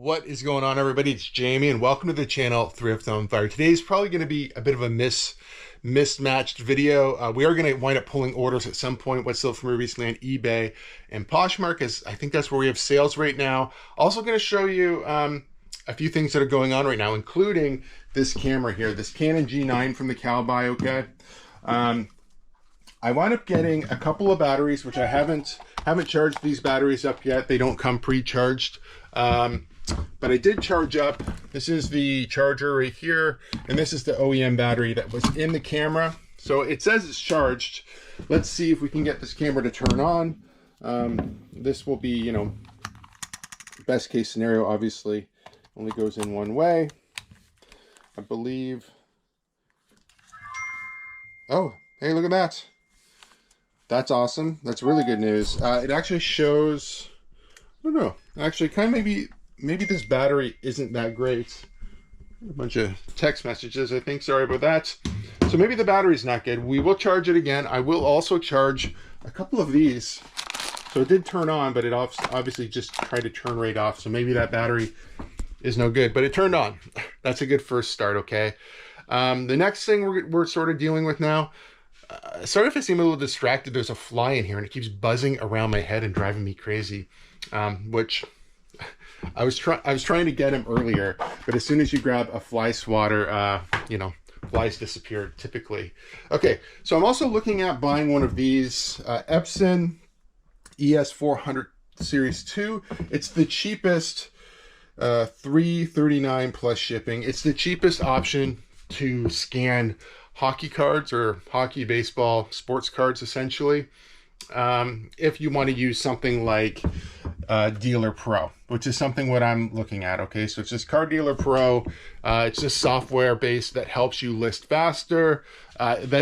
What is going on, everybody? It's Jamie, and welcome to the channel Thrift-Onfire. Today's probably going to be a bit of a mismatched video. We are going to wind up pulling orders at some point. What's sold from me recently on eBay and Poshmark, is I think that's where we have sales right now. Also going to show you a few things that are going on right now, including this camera here, this Canon G9 from the Cowbuy. Okay, I wound up getting a couple of batteries, which I haven't charged these batteries up yet. They don't come pre-charged. But I did charge up. This is the charger right here, and this is the OEM battery that was in the camera. So it says it's charged. Let's see if we can get this camera to turn on. This will be, you know, best case scenario, obviously. Only goes in one way, I believe. Oh, hey, look at that. That's awesome. That's really good news. It actually shows, I don't know, actually kind of maybe this battery isn't that great. A bunch of text messages, I think. Sorry about that. So maybe the battery's not good. We will charge it again. I will also charge a couple of these. So it did turn on, but it obviously just tried to turn right off. So maybe that battery is no good, but it turned on. That's a good first start, okay? The next thing we're sort of dealing with now, sorry if I seem a little distracted. There's a fly in here and it keeps buzzing around my head and driving me crazy, which I was trying to get him earlier, but as soon as you grab a fly swatter, you know, flies disappear typically. Okay, so I'm also looking at buying one of these Epson ES400 Series 2. It's the cheapest, $339 plus shipping. It's the cheapest option to scan hockey cards or hockey, baseball, sports cards, essentially. If you want to use something like Dealer Pro, which is something what I'm looking at. Okay, so it's just Car Dealer Pro. It's just software based that helps you list faster. It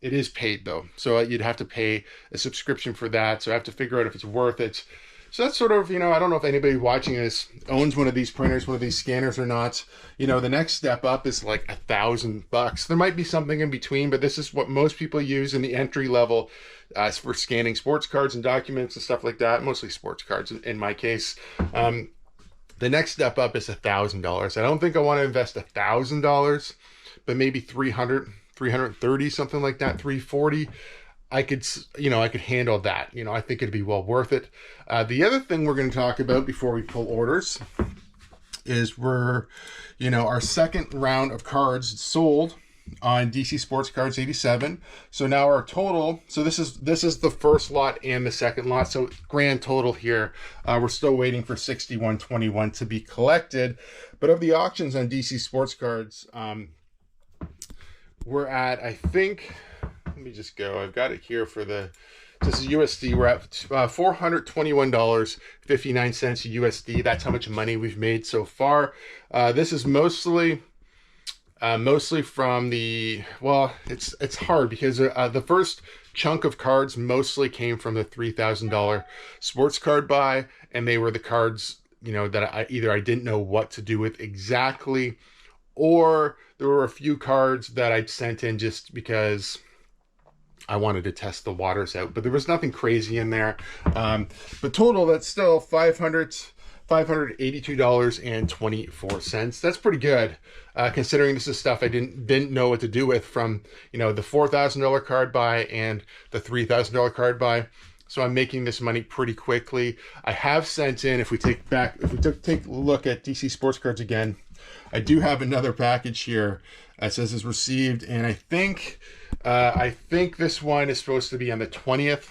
is paid though, so you'd have to pay a subscription for that. So I have to figure out if it's worth it. So that's sort of, you know, I don't know if anybody watching this owns one of these printers, one of these scanners or not. You know, the next step up is like $1,000. There might be something in between, but this is what most people use in the entry level for scanning sports cards and documents and stuff like that. Mostly sports cards in my case. The next step up is $1,000. I don't think I want to invest $1,000, but maybe 300, 330, something like that, 340. I could handle that. You know, I think it'd be well worth it. The other thing we're going to talk about before we pull orders is our second round of cards sold on DC Sports Cards 87. So now our total, so this is the first lot and the second lot. So grand total here, we're still waiting for 6121 to be collected. But of the auctions on DC Sports Cards, we're at, I think, let me just go. I've got it here for this is USD. We're at $421.59 USD. That's how much money we've made so far. This is mostly from the, well, it's hard because the first chunk of cards mostly came from the $3,000 sports card buy, and they were the cards, you know, that I didn't know what to do with exactly, or there were a few cards that I'd sent in just because I wanted to test the waters out, but there was nothing crazy in there. But total, that's still $582.24. That's pretty good, considering this is stuff I didn't know what to do with, from, you know, the $4,000 card buy and the $3,000 card buy. So I'm making this money pretty quickly. I have sent in, if we take a look at DC Sports Cards again, I do have another package here that says it's received, and I think this one is supposed to be on the 20th.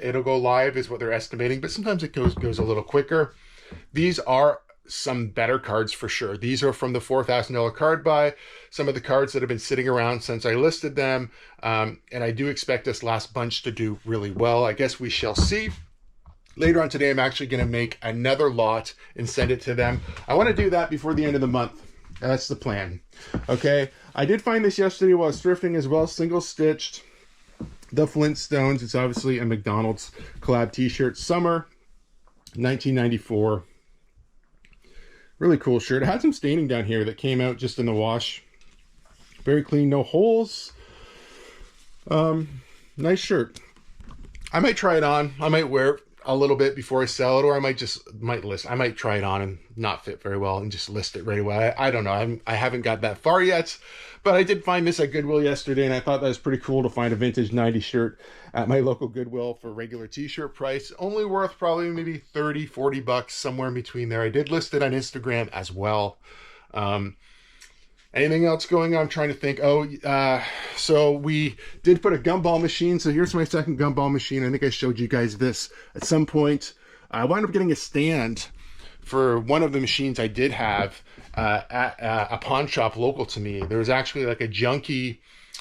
It'll go live is what they're estimating, but sometimes it goes a little quicker. These are some better cards for sure. These are from the $4,000 card buy, some of the cards that have been sitting around since I listed them, and I do expect this last bunch to do really well. I guess we shall see. Later on today, I'm actually going to make another lot and send it to them. I want to do that before the end of the month. That's the plan. Okay. I did find this yesterday while I was thrifting as well. Single stitched. The Flintstones. It's obviously a McDonald's collab t-shirt. Summer 1994. Really cool shirt. It had some staining down here that came out just in the wash. Very clean. No holes. Nice shirt. I might try it on. I might wear it. a little bit before I sell it, or I might try it on and not fit very well and just list it right away. I don't know. I haven't got that far yet, but I did find this at Goodwill yesterday, and I thought that was pretty cool to find a vintage 90s shirt at my local Goodwill for regular t-shirt price. Only worth probably maybe 30, 40 bucks, somewhere in between there. I did list it on Instagram as well. Anything else going on? I'm trying to think. So we did put a gumball machine. So here's my second gumball machine. I think I showed you guys this at some point. I wound up getting a stand for one of the machines I did have at a pawn shop local to me. There was actually like a junky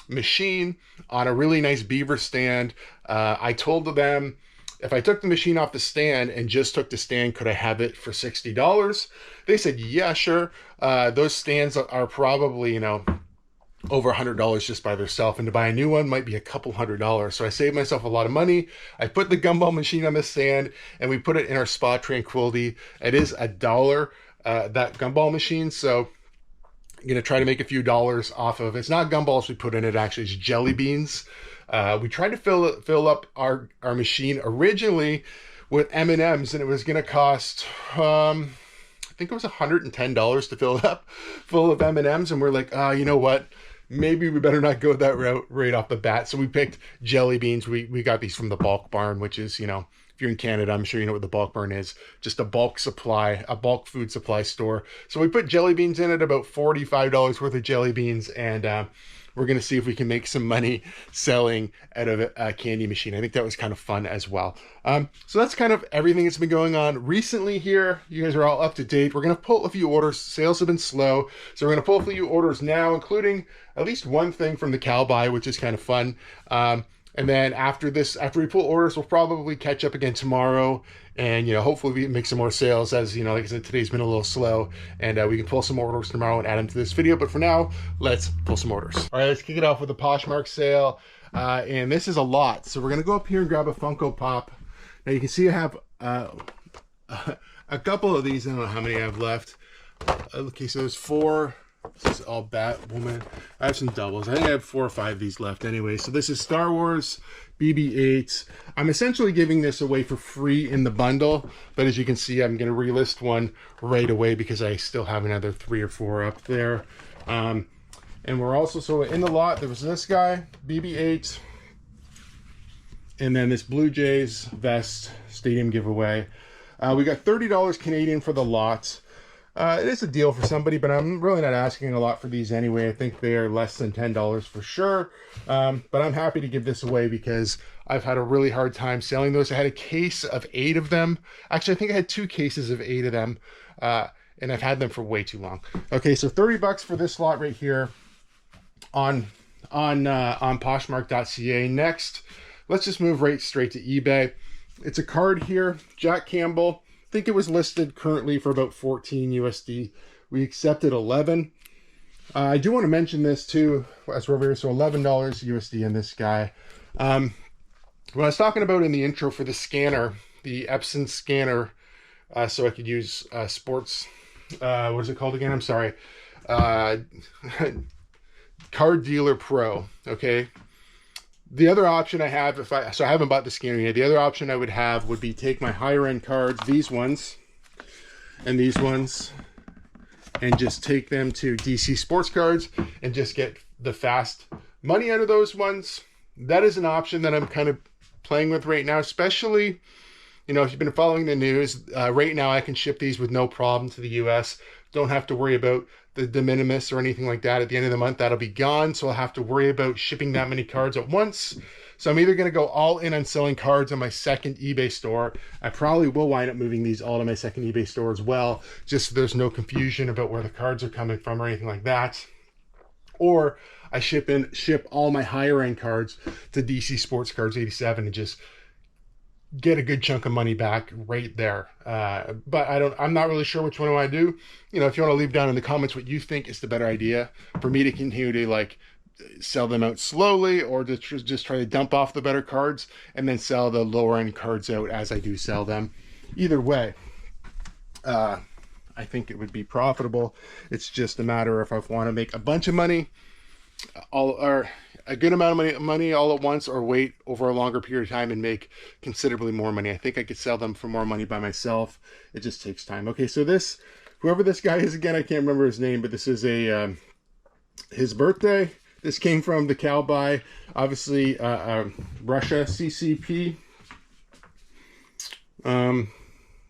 machine on a really nice beaver stand. I told them if I took the machine off the stand and just took the stand, could I have it for $60? They said, yeah, sure. Those stands are probably, over $100 just by themselves. And to buy a new one might be a couple $100. So I saved myself a lot of money. I put the gumball machine on the stand and we put it in our Spa Tranquility. It is $1, that gumball machine. So I'm going to try to make a few dollars off of it. It's not gumballs we put in it, actually. It's jelly beans. We tried to fill up our machine originally with M&Ms, and it was going to cost, I think it was $110 to fill it up full of M&Ms. And we're like, you know what? Maybe we better not go that route right off the bat. So we picked jelly beans. We got these from the Bulk Barn, which is, if you're in Canada, I'm sure you know what the Bulk Barn is. Just a bulk food supply store. So we put jelly beans in it, about $45 worth of jelly beans, and we're going to see if we can make some money selling out of a candy machine. I think that was kind of fun as well. So that's kind of everything that's been going on recently here. You guys are all up to date. We're going to pull a few orders. Sales have been slow, so we're going to pull a few orders now, including at least one thing from the Cal buy, which is kind of fun. And then after we pull orders, we'll probably catch up again tomorrow. And, hopefully we can make some more sales as, like I said, today's been a little slow. And we can pull some more orders tomorrow and add them to this video. But for now, let's pull some orders. All right, let's kick it off with the Poshmark sale. And this is a lot. So we're going to go up here and grab a Funko Pop. Now you can see I have a couple of these. I don't know how many I have left. Okay, so there's 4. This is all Batwoman. I have some doubles. I think I have 4 or 5 of these left anyway. So this is Star Wars BB-8. I'm essentially giving this away for free in the bundle. But as you can see, I'm going to relist one right away because I still have another 3 or 4 up there. And we're also, so in the lot, there was this guy, BB-8. And then this Blue Jays vest stadium giveaway. We got $30 Canadian for the lot. It is a deal for somebody, but I'm really not asking a lot for these anyway. I think they are less than $10 for sure. But I'm happy to give this away because I've had a really hard time selling those. I had a case of 8 of them. Actually, I think I had 2 cases of 8 of them. And I've had them for way too long. Okay, so $30 for this lot right here on Poshmark.ca. Next, let's just move straight to eBay. It's a card here, Jack Campbell. I think it was listed currently for about 14 USD. We accepted 11. I do want to mention this too, as we're over here. So $11 USD in this guy. What I was talking about in the intro for the scanner, the Epson scanner, so I could use sports, what is it called again? I'm sorry. Card Dealer Pro, okay? The other option I have, so I haven't bought the scanner yet. The other option I would have would be take my higher end cards, these ones, and these ones, and just take them to DC Sports Cards and just get the fast money out of those ones. That is an option that I'm kind of playing with right now, especially, if you've been following the news, right now I can ship these with no problem to the US. Don't have to worry about the de minimis or anything like that. At the end of the month, that'll be gone. So I'll have to worry about shipping that many cards at once. So I'm either going to go all in on selling cards on my second eBay store. I probably will wind up moving these all to my second eBay store as well, just so there's no confusion about where the cards are coming from or anything like that. Or I ship all my higher end cards to DC Sports Cards 87 and just get a good chunk of money back right there. But I'm not really sure which one I want to do. If you want to leave down in the comments what you think is the better idea for me to continue to sell them out slowly, or to just try to dump off the better cards and then sell the lower end cards out as I do sell them. Either way, I think it would be profitable. It's just a matter of if I want to make a bunch of money, a good amount of money all at once, or wait over a longer period of time and make considerably more money. I think I could sell them for more money by myself. It just takes time. Okay, so this, whoever this guy is again, I can't remember his name, but this is a his birthday. This came from the cow buy, obviously Russia CCP.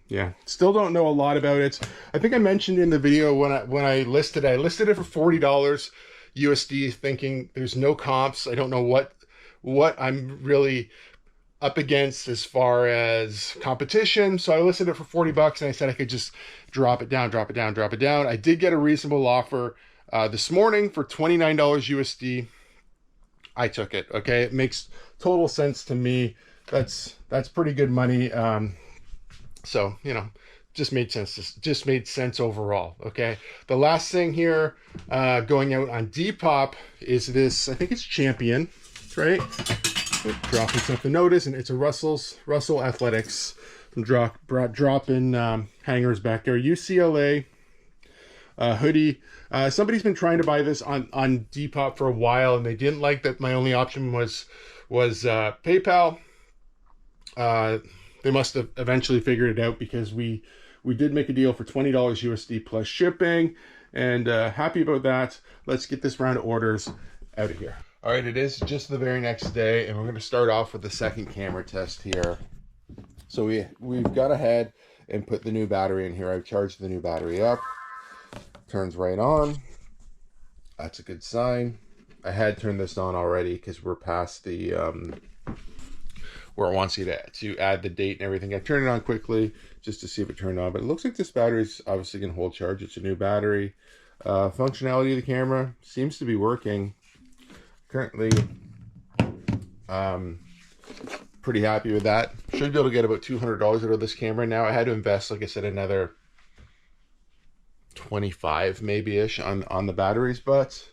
Yeah, still don't know a lot about it. I think I mentioned in the video when I listed it for $40 USD, thinking there's no comps. I don't know what I'm really up against as far as competition. So I listed it for 40 bucks and I said I could just drop it down. I did get a reasonable offer this morning for $29 USD. I took it. Okay, it makes total sense to me. That's pretty good money. So, you know, just made sense overall. Okay, the last thing here going out on Depop is this, I think it's Champion, right? Dropping something notice, and it's a Russell Athletics. Dropping hangers back there. UCLA hoodie. Somebody's been trying to buy this on Depop for a while, and they didn't like that my only option was PayPal. They must have eventually figured it out, because we did make a deal for $20 USD plus shipping, and happy about that. Let's get this round of orders out of here. All right, it is just the very next day, and we're going to start off with the second camera test here. So we've got ahead and put the new battery in here. I've charged the new battery up. Turns right on. That's a good sign. I had turned this on already because we're past the where it wants you to add the date and everything. I turned it on quickly just to see if it turned on, but it looks like this battery is obviously going to hold charge. It's a new battery. Functionality of the camera seems to be working. Currently, pretty happy with that. Should be able to get about $200 out of this camera. Now I had to invest, like I said, another 25 maybe-ish on the batteries, but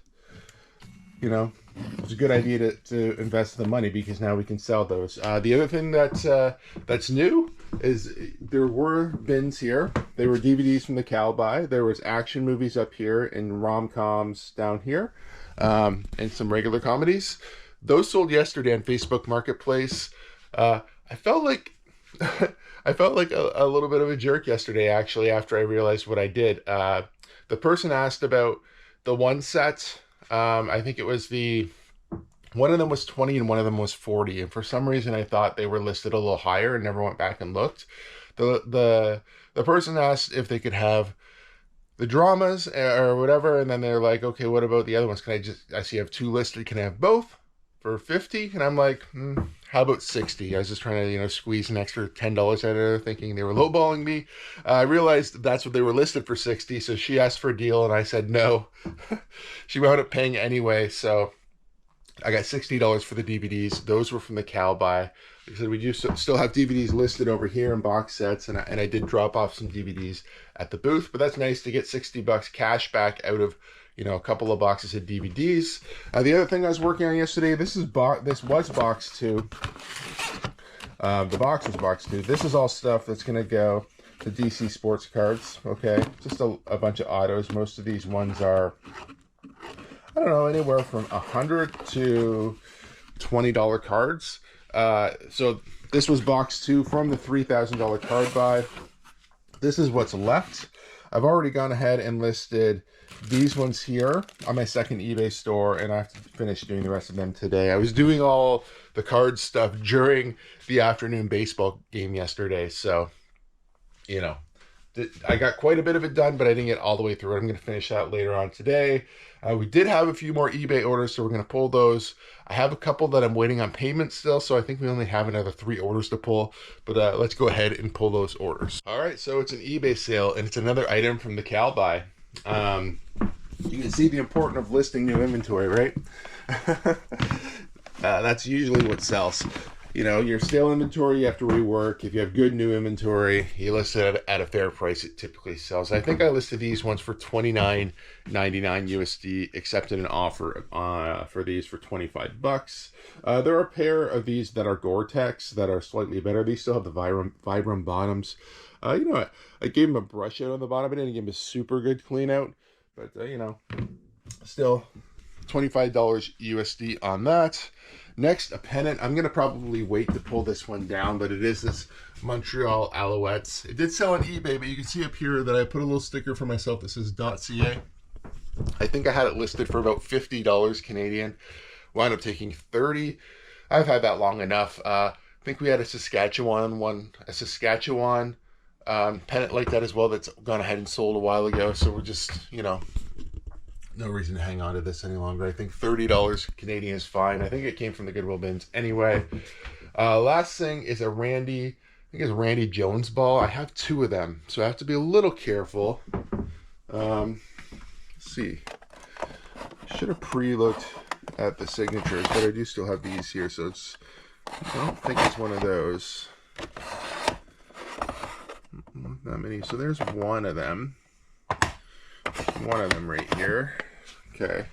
you know, it's a good idea to invest the money, because now we can sell those. The other thing that's new is there were bins here. They were DVDs from the cow buy. There was action movies up here and rom-coms down here, and some regular comedies. Those sold yesterday on Facebook Marketplace. I felt like I felt like a little bit of a jerk yesterday, actually, after I realized what I did. The person asked about the one set. I think it was one of them was 20 and one of them was 40. And for some reason, I thought they were listed a little higher and never went back and looked. The person asked if they could have the dramas or whatever. And then they're like, okay, what about the other ones? I see you have two listed. Can I have both for 50? And I'm like, how about 60? I was just trying to, squeeze an extra $10 out of her, thinking they were lowballing me. I realized that's what they were listed for, 60. So she asked for a deal and I said no. She wound up paying anyway. So I got $60 for the DVDs. Those were from the cow buy. Like I said, we do still have DVDs listed over here in box sets, and I did drop off some DVDs at the booth. But that's nice to get $60 cash back out of a couple of boxes of DVDs. The other thing I was working on yesterday, this was box 2. The box was box 2. This is all stuff that's going to go to DC Sports Cards. Okay, just a bunch of autos. Most of these ones are, I don't know, anywhere from $100 to $20 cards. So this was box 2 from the $3,000 card buy. This is what's left. I've already gone ahead and listed these ones here on my second eBay store, and I have to finish doing the rest of them today. I was doing all the card stuff during the afternoon baseball game yesterday, so I got quite a bit of it done, but I didn't get all the way through it. I'm going to finish that later on today. We did have a few more eBay orders, so we're going to pull those. I have a couple that I'm waiting on payment still, so I think we only have another 3 orders to pull, but let's go ahead and pull those orders. All right, so it's an eBay sale, and it's another item from the cow buy. You can see the importance of listing new inventory, right? That's usually what sells. Your stale inventory, you have to rework. If you have good new inventory, you list it at a fair price, it typically sells. I think I listed these ones for $29.99 USD, accepted an offer for these for $25. There are a pair of these that are Gore-Tex that are slightly better. These still have the Vibram bottoms. I gave them a brush out on the bottom. I didn't give them a super good clean out, but still $25 USD on that. Next, a pennant. I'm going to probably wait to pull this one down, but it is this Montreal Alouettes. It did sell on eBay, but you can see up here that I put a little sticker for myself that says .ca. I think I had it listed for about $50 Canadian. Wound up taking 30. I've had that long enough. I think we had a Saskatchewan pennant like that as well that's gone ahead and sold a while ago. So we're just, you know, no reason to hang on to this any longer. I think $30 Canadian is fine. I think it came from the Goodwill bins anyway. Last thing is a Randy Jones ball. I have 2 of them, so I have to be a little careful. Let's see. Should have pre-looked at the signatures, but I do still have these here, so it's, I don't think it's one of those. Not that many. So there's one of them. One of them right here. Okay.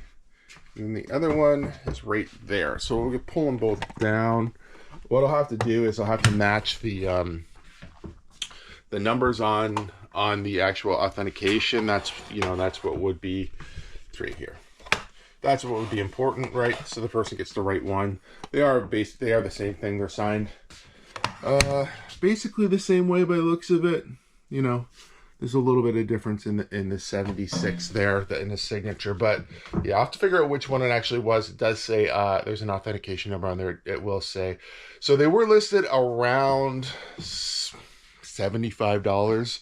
And the other one is right there. So we'll pull them both down. What I'll have to do is I'll have to match the numbers on the actual authentication. That's, you know, that's what would be, it's right here. That's what would be important, right? So the person gets the right one. They are the same thing. They're signed basically the same way by the looks of it. You know, there's a little bit of difference in the 76 there, in the signature, but yeah, I'll have to figure out which one it actually was. It does say there's an authentication number on there. It will say. So they were listed around $75.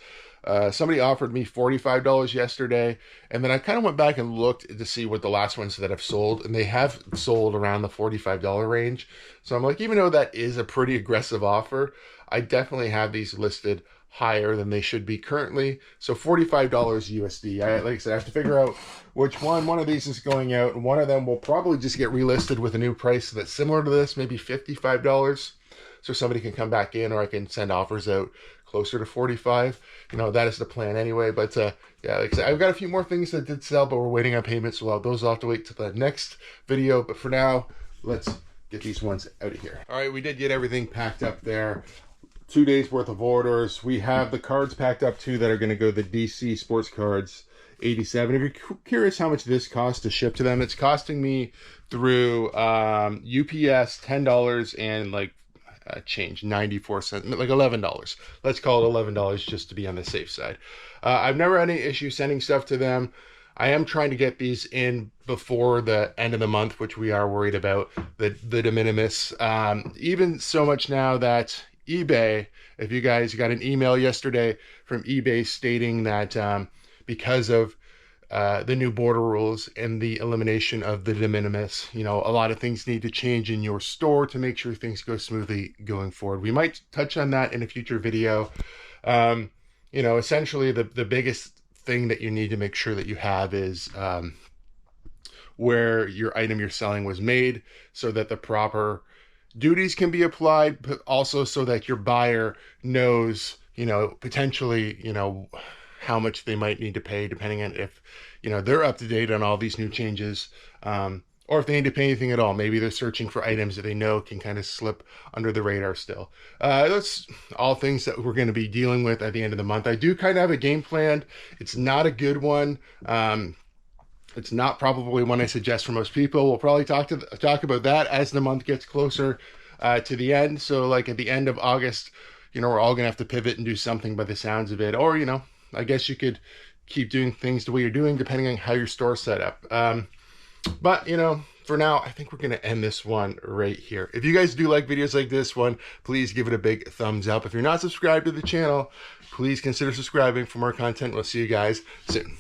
Somebody offered me $45 yesterday, and then I kind of went back and looked to see what the last ones that have sold, and they have sold around the $45 range. So I'm like, even though that is a pretty aggressive offer, I definitely have these listed higher than they should be currently. So $45 USD. Like I said, I have to figure out which one of these is going out, and one of them will probably just get relisted with a new price that's similar to this, maybe $55. So somebody can come back in, or I can send offers out closer to 45. You know, that is the plan anyway. But yeah, like I said, I've got a few more things that did sell, but we're waiting on payments. So those will have to wait till the next video. But for now, let's get these ones out of here. All right, we did get everything packed up there. 2 days worth of orders. We have the cards packed up too that are going to go the DC Sports Cards 87. If you're curious how much this costs to ship to them, it's costing me through UPS $10 and like change 94 cents, like $11. Let's call it $11 just to be on the safe side. I've never had any issue sending stuff to them. I am trying to get these in before the end of the month, which we are worried about the de minimis. Even so much now that eBay, if you guys got an email yesterday from eBay stating that because of the new border rules and the elimination of the de minimis, you know, a lot of things need to change in your store to make sure things go smoothly going forward. We might touch on that in a future video. You know, essentially the biggest thing that you need to make sure that you have is where your item you're selling was made, so that the proper duties can be applied, but also so that your buyer knows, you know, potentially, you know, how much they might need to pay, depending on if, you know, they're up to date on all these new changes, or if they need to pay anything at all. Maybe they're searching for items that they know can kind of slip under the radar still. That's all things that we're going to be dealing with at the end of the month. I do kind of have a game plan. It's not a good one. It's not probably one I suggest for most people. We'll probably talk about that as the month gets closer to the end. So like at the end of August, you know, we're all gonna have to pivot and do something by the sounds of it. Or, you know, I guess you could keep doing things the way you're doing depending on how your store's set up. But, you know, for now, I think we're gonna end this one right here. If you guys do like videos like this one, please give it a big thumbs up. If you're not subscribed to the channel, please consider subscribing for more content. We'll see you guys soon.